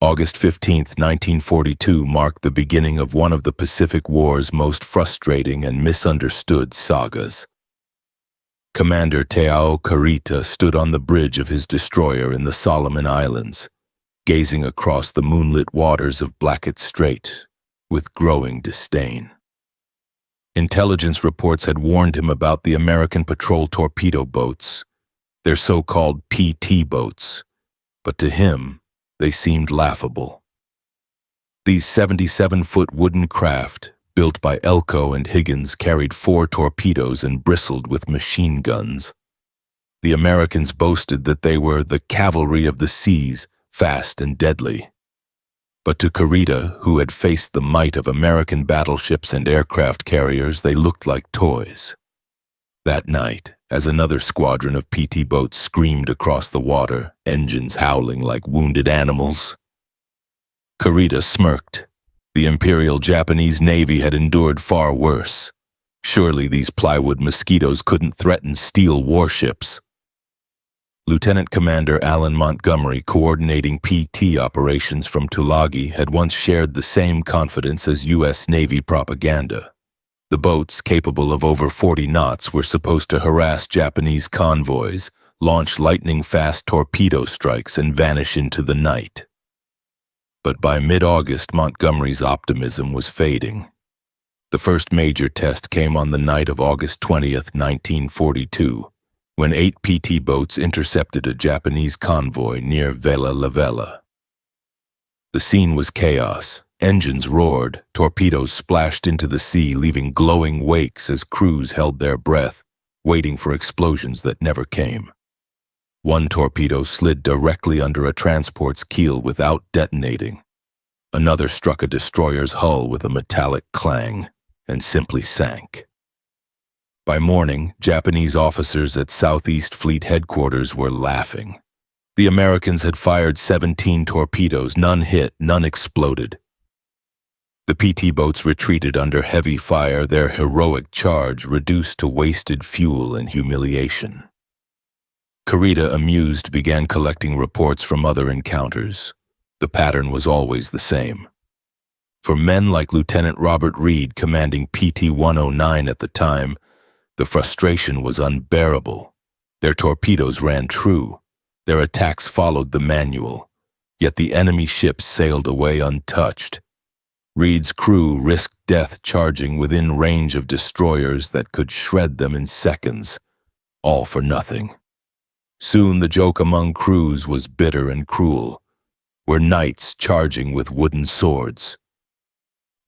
August 15, 1942 marked the beginning of one of the Pacific War's most frustrating and misunderstood sagas. Commander Te'ao Kurita stood on the bridge of his destroyer in the Solomon Islands, gazing across the moonlit waters of Blackett Strait with growing disdain. Intelligence reports had warned him about the American Patrol Torpedo Boats, their so-called PT boats, but to him, they seemed laughable. These 77-foot wooden craft, built by Elko and Higgins, carried 4 torpedoes and bristled with machine guns. The Americans boasted that they were the cavalry of the seas, fast and deadly. But to Kurita, who had faced the might of American battleships and aircraft carriers, they looked like toys. That night, as another squadron of PT boats screamed across the water, engines howling like wounded animals, Kurita smirked. The Imperial Japanese Navy had endured far worse. Surely these plywood mosquitoes couldn't threaten steel warships. Lieutenant Commander Alan Montgomery, coordinating PT operations from Tulagi, had once shared the same confidence as U.S. Navy propaganda. The boats, capable of over 40 knots, were supposed to harass Japanese convoys, launch lightning-fast torpedo strikes, and vanish into the night. But by mid-August, Montgomery's optimism was fading. The first major test came on the night of August 20th, 1942, when 8 PT boats intercepted a Japanese convoy near Vela La Vela. The scene was chaos. Engines roared, torpedoes splashed into the sea, leaving glowing wakes as crews held their breath, waiting for explosions that never came. One torpedo slid directly under a transport's keel without detonating. Another struck a destroyer's hull with a metallic clang and simply sank. By morning, Japanese officers at Southeast Fleet Headquarters were laughing. The Americans had fired 17 torpedoes, none hit, none exploded. The PT boats retreated under heavy fire, their heroic charge reduced to wasted fuel and humiliation. Kurita, amused, began collecting reports from other encounters. The pattern was always the same. For men like Lieutenant Robert Reed, commanding PT-109 at the time, the frustration was unbearable. Their torpedoes ran true. Their attacks followed the manual. Yet the enemy ships sailed away untouched. Reed's crew risked death charging within range of destroyers that could shred them in seconds, all for nothing. Soon the joke among crews was bitter and cruel. We're knights charging with wooden swords.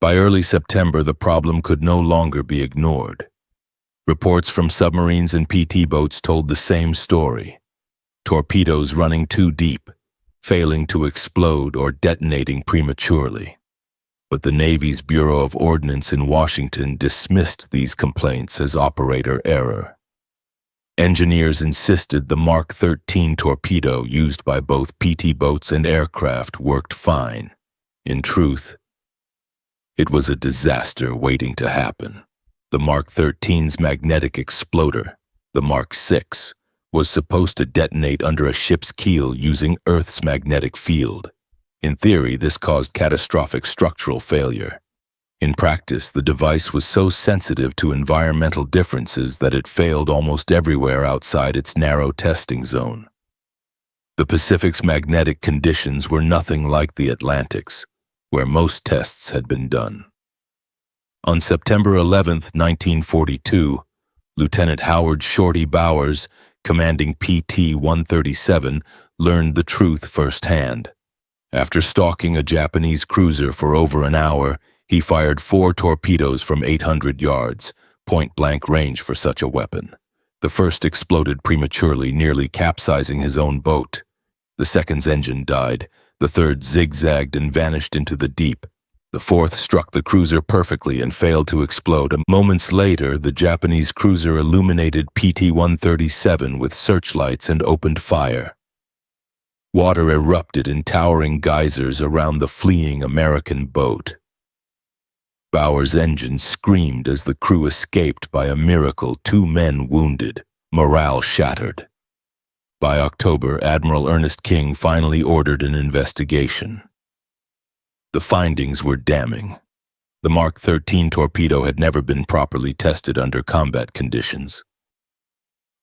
By early September, the problem could no longer be ignored. Reports from submarines and PT boats told the same story. Torpedoes running too deep, failing to explode or detonating prematurely. But the Navy's Bureau of Ordnance in Washington dismissed these complaints as operator error. Engineers insisted the Mark 13 torpedo used by both PT boats and aircraft worked fine. In truth, it was a disaster waiting to happen. The Mark 13's magnetic exploder, the Mark 6, was supposed to detonate under a ship's keel using Earth's magnetic field. In theory, this caused catastrophic structural failure. In practice, the device was so sensitive to environmental differences that it failed almost everywhere outside its narrow testing zone. The Pacific's magnetic conditions were nothing like the Atlantic's, where most tests had been done. On September 11, 1942, Lieutenant Howard Shorty Bowers, commanding PT-137, learned the truth firsthand. After stalking a Japanese cruiser for over an hour, he fired 4 torpedoes from 800 yards, point-blank range for such a weapon. The first exploded prematurely, nearly capsizing his own boat. The second's engine died. The third zigzagged and vanished into the deep. The fourth struck the cruiser perfectly and failed to explode. Moments later, the Japanese cruiser illuminated PT-137 with searchlights and opened fire. Water erupted in towering geysers around the fleeing American boat. Bowers' engine screamed as the crew escaped. By a miracle, 2 men wounded, morale shattered. By October, Admiral Ernest King finally ordered an investigation. The findings were damning. The Mark 13 torpedo had never been properly tested under combat conditions.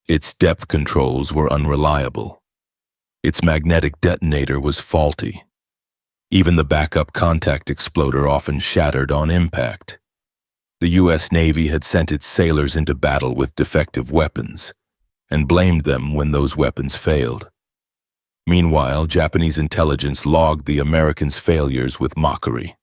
Its depth controls were unreliable. Its magnetic detonator was faulty. Even the backup contact exploder often shattered on impact. The U.S. Navy had sent its sailors into battle with defective weapons and blamed them when those weapons failed. Meanwhile, Japanese intelligence logged the Americans' failures with mockery.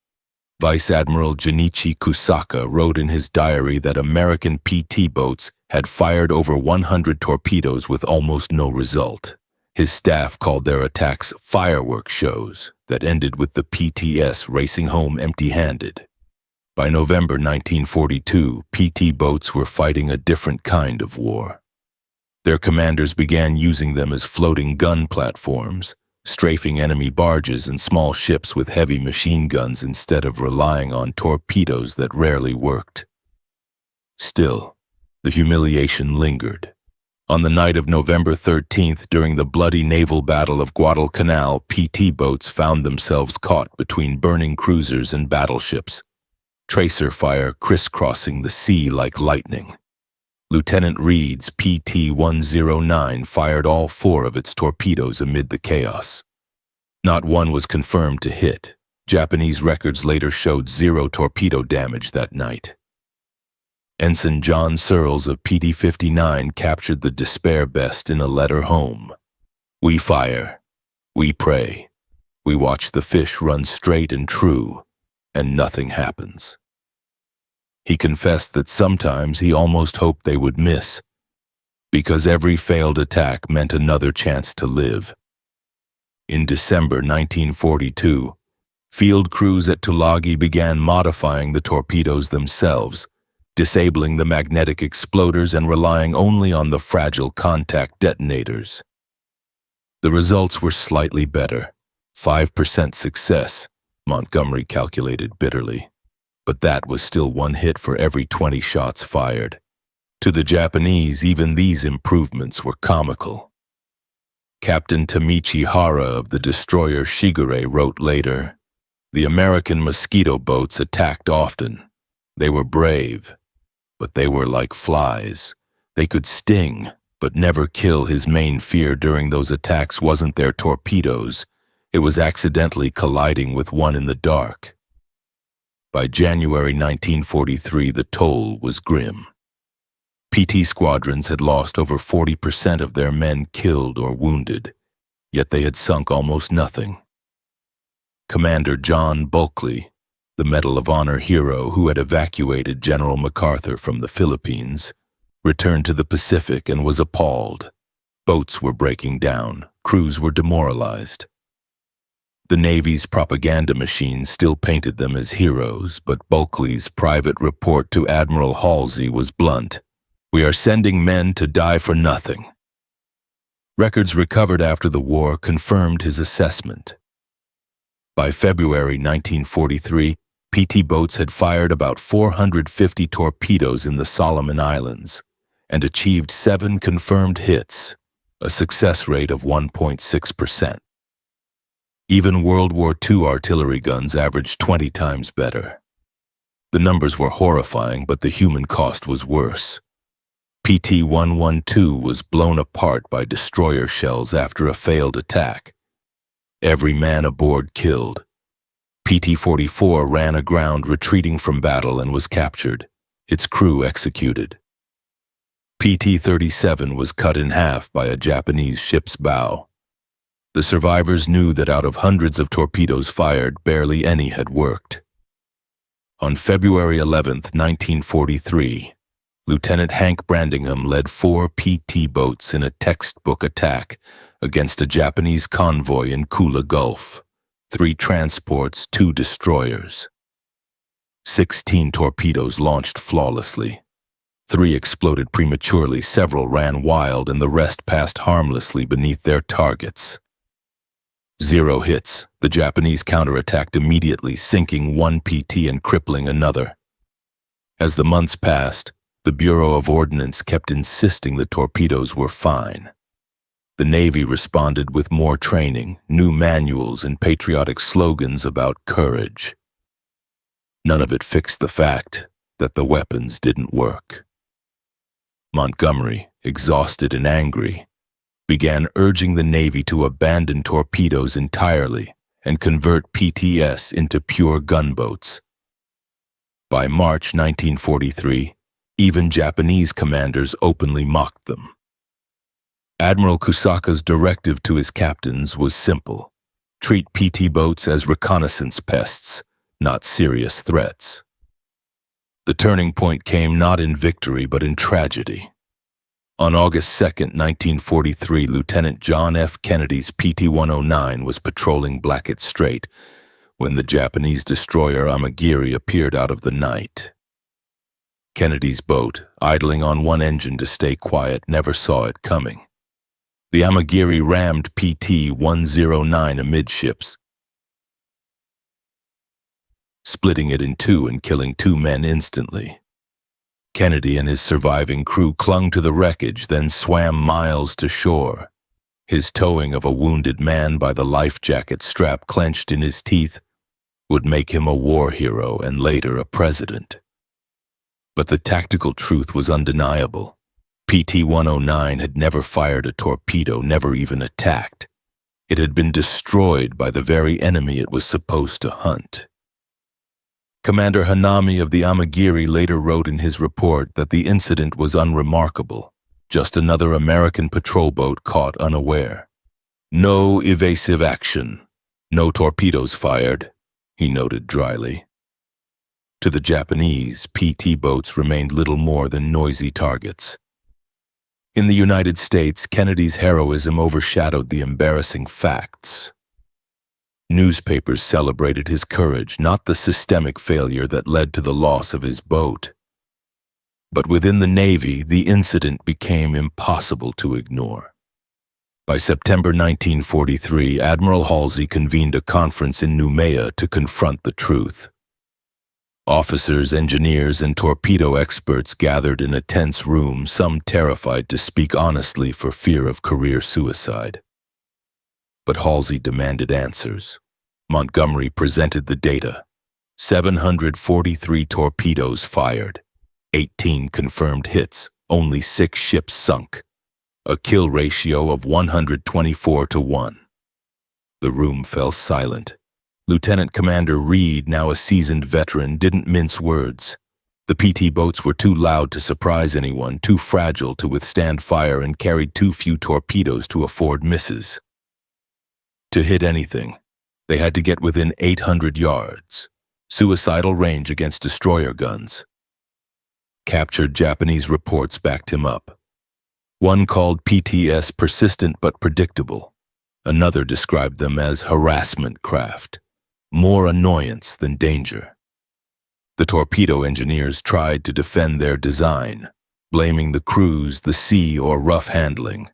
Vice Admiral Junichi Kusaka wrote in his diary that American PT boats had fired over 100 torpedoes with almost no result. His staff called their attacks fireworks shows that ended with the PTS racing home empty-handed. By November 1942, PT boats were fighting a different kind of war. Their commanders began using them as floating gun platforms, strafing enemy barges and small ships with heavy machine guns instead of relying on torpedoes that rarely worked. Still, the humiliation lingered. On the night of November 13th, during the bloody naval battle of Guadalcanal, PT boats found themselves caught between burning cruisers and battleships, tracer fire crisscrossing the sea like lightning. Lieutenant Reed's PT-109 fired all 4 of its torpedoes amid the chaos. Not one was confirmed to hit. Japanese records later showed 0 torpedo damage that night. Ensign John Searles of PT-59 captured the despair best in a letter home. "We fire. We pray. We watch the fish run straight and true, and nothing happens." He confessed that sometimes he almost hoped they would miss, because every failed attack meant another chance to live. In December 1942, field crews at Tulagi began modifying the torpedoes themselves, disabling the magnetic exploders and relying only on the fragile contact detonators. The results were slightly better, 5% success, Montgomery calculated bitterly. But that was still 1 hit for every 20 shots fired. To the Japanese, even these improvements were comical. Captain Tamichi Hara of the destroyer Shigure wrote later, "The American mosquito boats attacked often. They were brave, but they were like flies. They could sting, but never kill. His main fear during those attacks wasn't their torpedoes. It was accidentally colliding with one in the dark." By January 1943, the toll was grim. PT squadrons had lost over 40% of their men killed or wounded, yet they had sunk almost nothing. Commander John Bulkley, the Medal of Honor hero who had evacuated General MacArthur from the Philippines, returned to the Pacific and was appalled. Boats were breaking down, crews were demoralized. The Navy's propaganda machine still painted them as heroes, but Bulkley's private report to Admiral Halsey was blunt. "We are sending men to die for nothing." Records recovered after the war confirmed his assessment. By February 1943, PT boats had fired about 450 torpedoes in the Solomon Islands and achieved 7 confirmed hits, a success rate of 1.6%. Even World War II artillery guns averaged 20 times better. The numbers were horrifying, but the human cost was worse. PT-112 was blown apart by destroyer shells after a failed attack. Every man aboard killed. PT-44 ran aground retreating from battle and was captured, its crew executed. PT-37 was cut in half by a Japanese ship's bow. The survivors knew that out of hundreds of torpedoes fired, barely any had worked. On February 11, 1943, Lieutenant Hank Brandingham led 4 PT boats in a textbook attack against a Japanese convoy in Kula Gulf, 3 transports, 2 destroyers. 16 torpedoes launched flawlessly. 3 exploded prematurely, several ran wild, and the rest passed harmlessly beneath their targets. 0 hits. The Japanese counterattacked immediately, sinking 1 PT and crippling another. As the months passed, the Bureau of Ordnance kept insisting the torpedoes were fine. The Navy responded with more training, new manuals, and patriotic slogans about courage. None of it fixed the fact that the weapons didn't work. Montgomery, exhausted and angry, began urging the Navy to abandon torpedoes entirely and convert PTS into pure gunboats. By March 1943, even Japanese commanders openly mocked them. Admiral Kusaka's directive to his captains was simple: treat PT boats as reconnaissance pests, not serious threats. The turning point came not in victory but in tragedy. On August 2, 1943, Lieutenant John F. Kennedy's PT-109 was patrolling Blackett Strait when the Japanese destroyer Amagiri appeared out of the night. Kennedy's boat, idling on one engine to stay quiet, never saw it coming. The Amagiri rammed PT-109 amidships, splitting it in two and killing 2 men instantly. Kennedy and his surviving crew clung to the wreckage, then swam miles to shore. His towing of a wounded man by the life jacket strap clenched in his teeth would make him a war hero and later a president. But the tactical truth was undeniable. PT-109 had never fired a torpedo, never even attacked. It had been destroyed by the very enemy it was supposed to hunt. Commander Hanami of the Amagiri later wrote in his report that the incident was unremarkable, just another American patrol boat caught unaware. No evasive action, no torpedoes fired, he noted dryly. To the Japanese, PT boats remained little more than noisy targets. In the United States, Kennedy's heroism overshadowed the embarrassing facts. Newspapers celebrated his courage, not the systemic failure that led to the loss of his boat. But within the Navy, the incident became impossible to ignore. By September 1943, Admiral Halsey convened a conference in Noumea to confront the truth. Officers, engineers, and torpedo experts gathered in a tense room, some terrified to speak honestly for fear of career suicide. But Halsey demanded answers. Montgomery presented the data. 743 torpedoes fired, 18 confirmed hits, only 6 ships sunk, a kill ratio of 124-1. The room fell silent. Lieutenant Commander Reed, now a seasoned veteran, didn't mince words. The PT boats were too loud to surprise anyone, too fragile to withstand fire, and carried too few torpedoes to afford misses. To hit anything, they had to get within 800 yards, suicidal range against destroyer guns. Captured Japanese reports backed him up. One called PTS persistent but predictable. Another described them as harassment craft, more annoyance than danger. The torpedo engineers tried to defend their design, blaming the crews, the sea, or rough handling.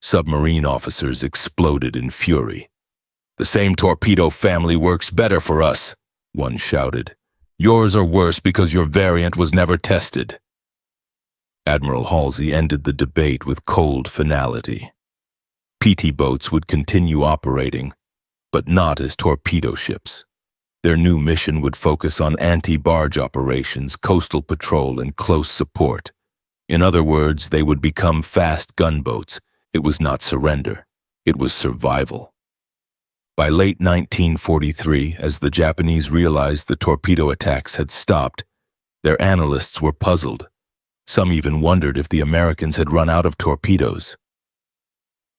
Submarine officers exploded in fury. "The same torpedo family works better for us," one shouted. "Yours are worse because your variant was never tested." Admiral Halsey ended the debate with cold finality. PT boats would continue operating, but not as torpedo ships. Their new mission would focus on anti-barge operations, coastal patrol, and close support. In other words, they would become fast gunboats. It was not surrender, it was survival. By late 1943, as the Japanese realized the torpedo attacks had stopped, their analysts were puzzled. Some even wondered if the Americans had run out of torpedoes.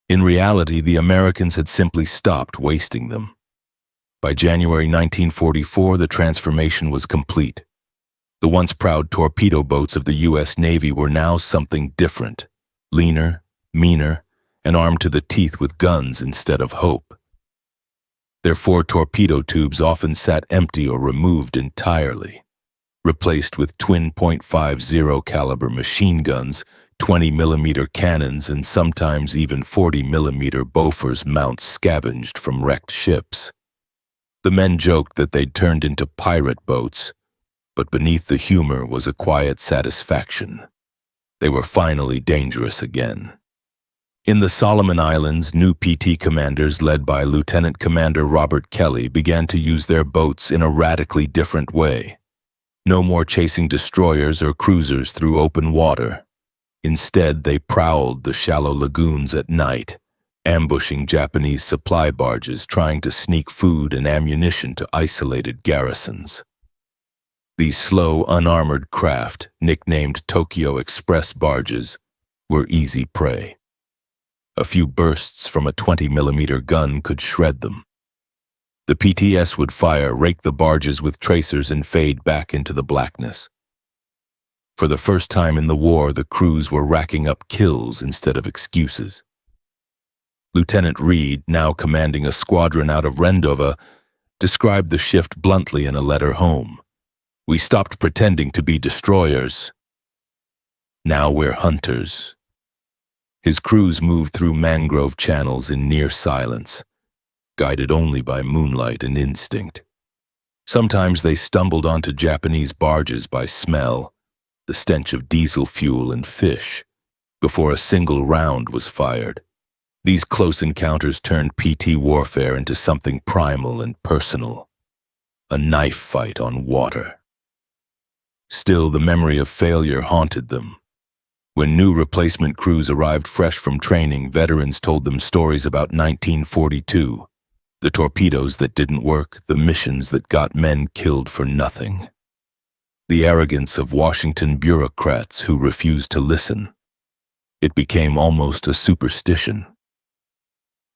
In reality, the Americans had simply stopped wasting them. By January 1944, the transformation was complete. The once proud torpedo boats of the U.S. Navy were now something different, leaner, meaner, and armed to the teeth with guns instead of hope. Their 4 torpedo tubes often sat empty or removed entirely, replaced with twin .50 caliber machine guns, 20mm cannons, and sometimes even 40mm Bofors mounts scavenged from wrecked ships. The men joked that they'd turned into pirate boats, but beneath the humor was a quiet satisfaction. They were finally dangerous again. In the Solomon Islands, new PT commanders led by Lieutenant Commander Robert Kelly began to use their boats in a radically different way. No more chasing destroyers or cruisers through open water. Instead, they prowled the shallow lagoons at night, ambushing Japanese supply barges trying to sneak food and ammunition to isolated garrisons. These slow, unarmored craft, nicknamed Tokyo Express barges, were easy prey. A few bursts from a 20-millimeter gun could shred them. The PTS would fire, rake the barges with tracers, and fade back into the blackness. For the first time in the war, the crews were racking up kills instead of excuses. Lieutenant Reed, now commanding a squadron out of Rendova, described the shift bluntly in a letter home. "We stopped pretending to be destroyers. Now we're hunters." His crews moved through mangrove channels in near silence, guided only by moonlight and instinct. Sometimes they stumbled onto Japanese barges by smell, the stench of diesel fuel and fish, before a single round was fired. These close encounters turned PT warfare into something primal and personal, a knife fight on water. Still, the memory of failure haunted them. When new replacement crews arrived fresh from training, veterans told them stories about 1942, the torpedoes that didn't work, the missions that got men killed for nothing. The arrogance of Washington bureaucrats who refused to listen. It became almost a superstition.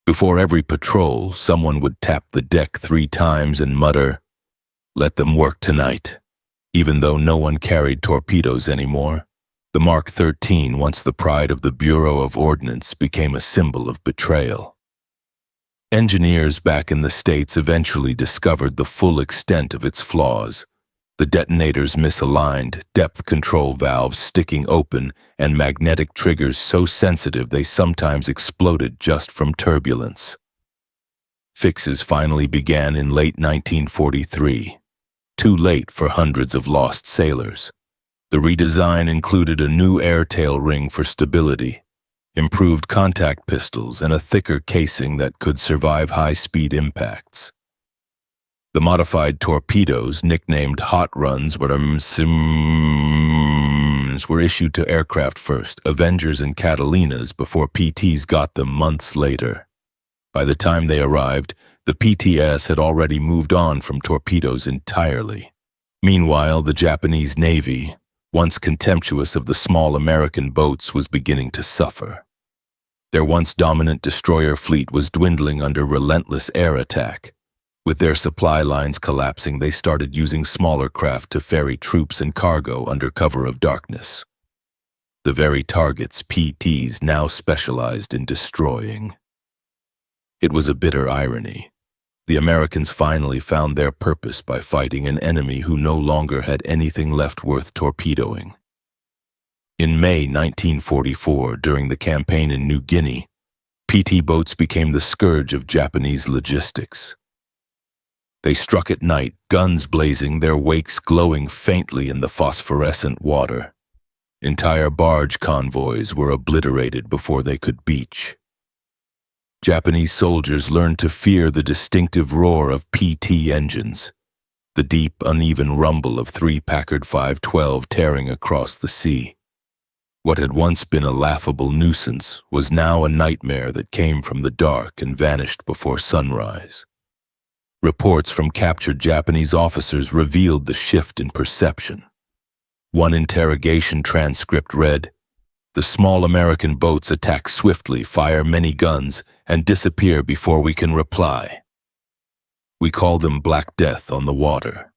Before every patrol, someone would tap the deck 3 times and mutter, "Let them work tonight." Even though no one carried torpedoes anymore, the Mark 13, once the pride of the Bureau of Ordnance, became a symbol of betrayal. Engineers back in the States eventually discovered the full extent of its flaws. The detonators misaligned, depth control valves sticking open, and magnetic triggers so sensitive they sometimes exploded just from turbulence. Fixes finally began in late 1943, too late for hundreds of lost sailors. The redesign included a new airtail ring for stability, improved contact pistols, and a thicker casing that could survive high-speed impacts. The modified torpedoes, nicknamed hot runs, were issued to aircraft first, Avengers and Catalinas, before PTs got them months later. By the time they arrived, the PTS had already moved on from torpedoes entirely. Meanwhile, the Japanese Navy, once contemptuous of the small American boats, was beginning to suffer. Their once dominant destroyer fleet was dwindling under relentless air attack. With their supply lines collapsing, they started using smaller craft to ferry troops and cargo under cover of darkness. The very targets PTs now specialized in destroying. It was a bitter irony. The Americans finally found their purpose by fighting an enemy who no longer had anything left worth torpedoing. In May 1944, during the campaign in New Guinea, PT boats became the scourge of Japanese logistics. They struck at night, guns blazing, their wakes glowing faintly in the phosphorescent water. Entire barge convoys were obliterated before they could beach. Japanese soldiers learned to fear the distinctive roar of PT engines, the deep, uneven rumble of 3 Packard 512 tearing across the sea. What had once been a laughable nuisance was now a nightmare that came from the dark and vanished before sunrise. Reports from captured Japanese officers revealed the shift in perception. One interrogation transcript read, "The small American boats attack swiftly, fire many guns, and disappear before we can reply. We call them Black Death on the water."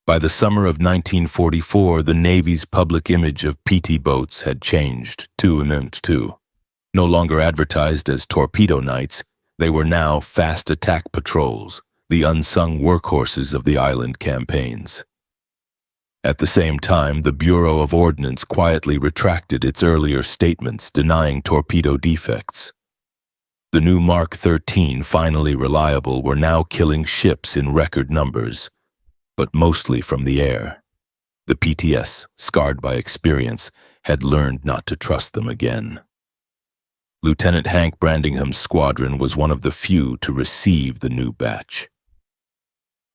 By the summer of 1944, the Navy's public image of PT boats had changed to no longer advertised as torpedo nights. They were now fast attack patrols, the unsung workhorses of the island campaigns. At the same time, the Bureau of Ordnance quietly retracted its earlier statements denying torpedo defects. The new Mark 13, finally reliable, were now killing ships in record numbers, but mostly from the air. The PTS, scarred by experience, had learned not to trust them again. Lieutenant Hank Brandingham's squadron was one of the few to receive the new batch.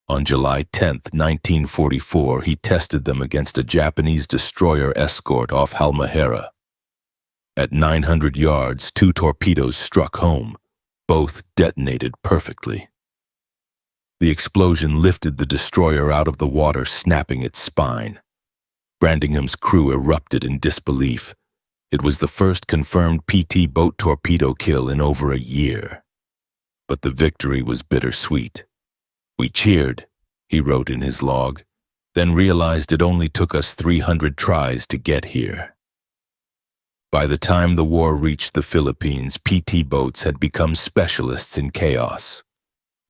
On July 10, 1944, he tested them against a Japanese destroyer escort off Halmahera. At 900 yards, 2 torpedoes struck home. Both detonated perfectly. The explosion lifted the destroyer out of the water, snapping its spine. Brandingham's crew erupted in disbelief. It was the first confirmed PT boat torpedo kill in over a year. But the victory was bittersweet. "We cheered," he wrote in his log, "then realized it only took us 300 tries to get here." By the time the war reached the Philippines, PT boats had become specialists in chaos.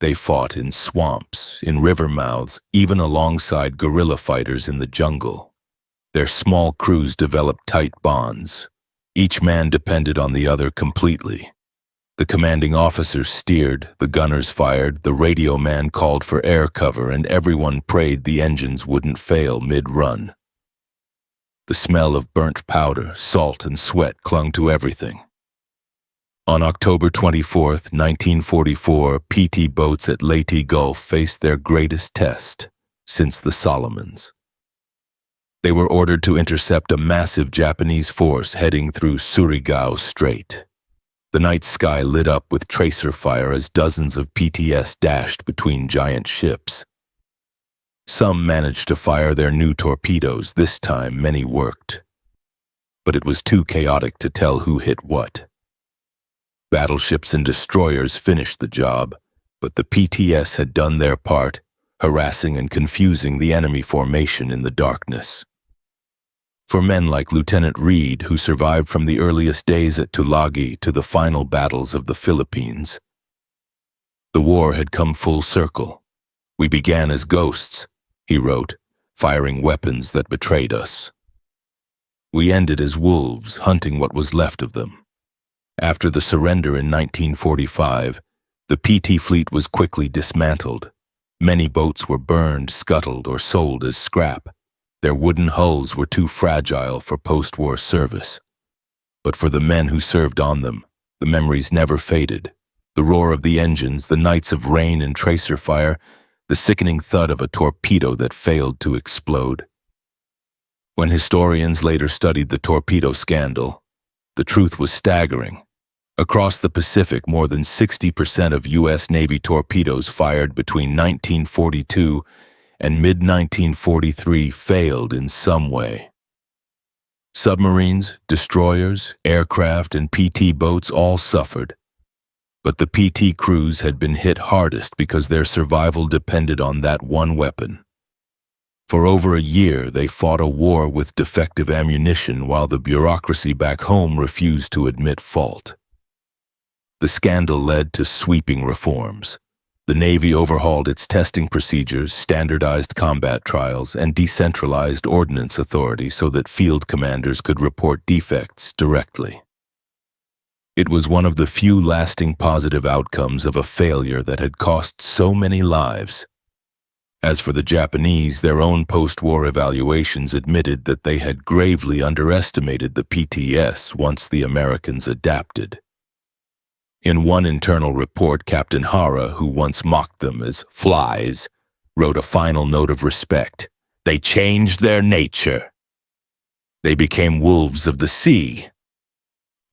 They fought in swamps, in river mouths, even alongside guerrilla fighters in the jungle. Their small crews developed tight bonds. Each man depended on the other completely. The commanding officers steered, the gunners fired, the radio man called for air cover, and everyone prayed the engines wouldn't fail mid-run. The smell of burnt powder, salt, and sweat clung to everything. On October 24, 1944, PT boats at Leyte Gulf faced their greatest test since the Solomons. They were ordered to intercept a massive Japanese force heading through Surigao Strait. The night sky lit up with tracer fire as dozens of PTS dashed between giant ships. Some managed to fire their new torpedoes. This time, many worked. But it was too chaotic to tell who hit what. Battleships and destroyers finished the job, but the PTS had done their part, harassing and confusing the enemy formation in the darkness. For men like Lieutenant Reed, who survived from the earliest days at Tulagi to the final battles of the Philippines, the war had come full circle. "We began as ghosts," he wrote, "firing weapons that betrayed us. We ended as wolves, hunting what was left of them." After the surrender in 1945, the PT fleet was quickly dismantled. Many boats were burned, scuttled, or sold as scrap. Their wooden hulls were too fragile for post-war service. But for the men who served on them, the memories never faded. The roar of the engines, the nights of rain and tracer fire, the sickening thud of a torpedo that failed to explode. When historians later studied the torpedo scandal, the truth was staggering. Across the Pacific, more than 60% of U.S. Navy torpedoes fired between 1942 and mid-1943 failed in some way. Submarines, destroyers, aircraft, and PT boats all suffered. But the PT crews had been hit hardest because their survival depended on that one weapon. For over a year, they fought a war with defective ammunition while the bureaucracy back home refused to admit fault. The scandal led to sweeping reforms. The Navy overhauled its testing procedures, standardized combat trials, and decentralized ordnance authority so that field commanders could report defects directly. It was one of the few lasting positive outcomes of a failure that had cost so many lives. As for the Japanese, their own post-war evaluations admitted that they had gravely underestimated the PTS once the Americans adapted. In one internal report, Captain Hara, who once mocked them as flies, wrote a final note of respect. "They changed their nature. They became wolves of the sea."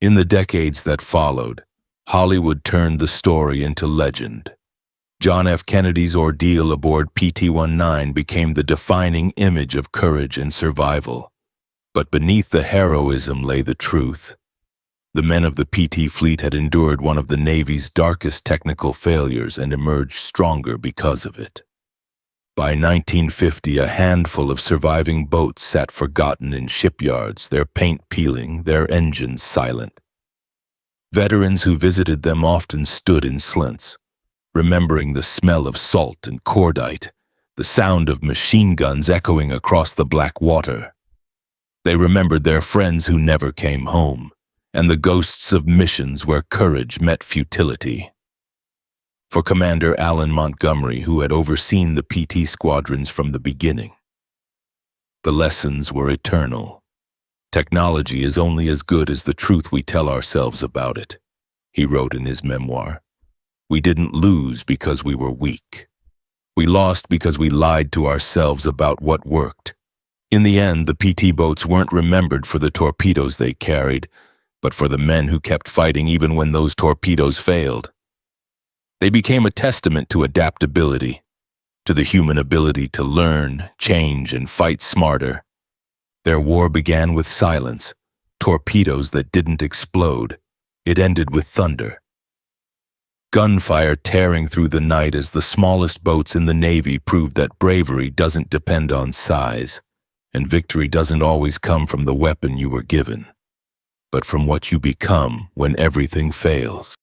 In the decades that followed, Hollywood turned the story into legend. John F. Kennedy's ordeal aboard PT-19 became the defining image of courage and survival. But beneath the heroism lay the truth. The men of the PT fleet had endured one of the Navy's darkest technical failures and emerged stronger because of it. By 1950, a handful of surviving boats sat forgotten in shipyards, their paint peeling, their engines silent. Veterans who visited them often stood in slants, remembering the smell of salt and cordite, the sound of machine guns echoing across the black water. They remembered their friends who never came home, and the ghosts of missions where courage met futility. For Commander Alan Montgomery, who had overseen the PT squadrons from the beginning, the lessons were eternal. Technology is only as good as the truth we tell ourselves about it, he wrote in his memoir. We didn't lose because we were weak. We lost because we lied to ourselves about what worked. In the end, the PT boats weren't remembered for the torpedoes they carried, but for the men who kept fighting even when those torpedoes failed. They became a testament to adaptability, to the human ability to learn, change, and fight smarter. Their war began with silence, torpedoes that didn't explode. It ended with thunder. Gunfire tearing through the night as the smallest boats in the Navy proved that bravery doesn't depend on size, and victory doesn't always come from the weapon you were given, but from what you become when everything fails.